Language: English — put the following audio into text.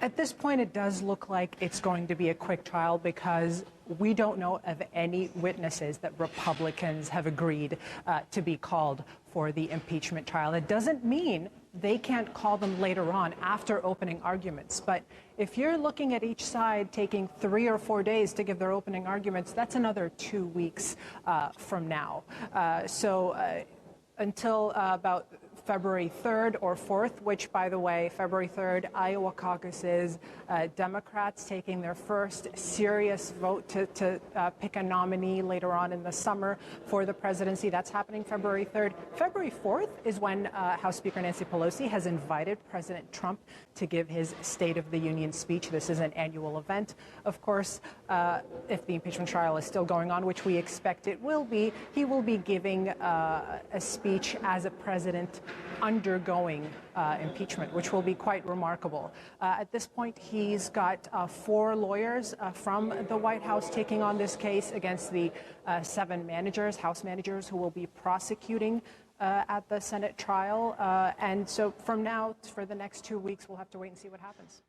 At this point, it does look like it's going to be a quick trial because we don't know of any witnesses that Republicans have agreed to be called for the impeachment trial. It doesn't mean they can't call them later on after opening arguments. But if you're looking at each side taking 3 or 4 days to give their opening arguments, that's another 2 weeks from now. Until about February 3rd or 4th, which, by the way, February 3rd, Iowa caucuses, Democrats taking their first serious vote to pick a nominee later on in the summer for the presidency. That's happening February 3rd. February 4th is when House Speaker Nancy Pelosi has invited President Trump to give his State of the Union speech. This is an annual event. Of course, if the impeachment trial is still going on, which we expect it will be, he will be giving a speech as a president undergoing impeachment, which will be quite remarkable. At this point, he's got 4 lawyers from the White House taking on this case against the 7 managers, House managers, who will be prosecuting at the Senate trial. And so from now for the next 2 weeks, we'll have to wait and see what happens.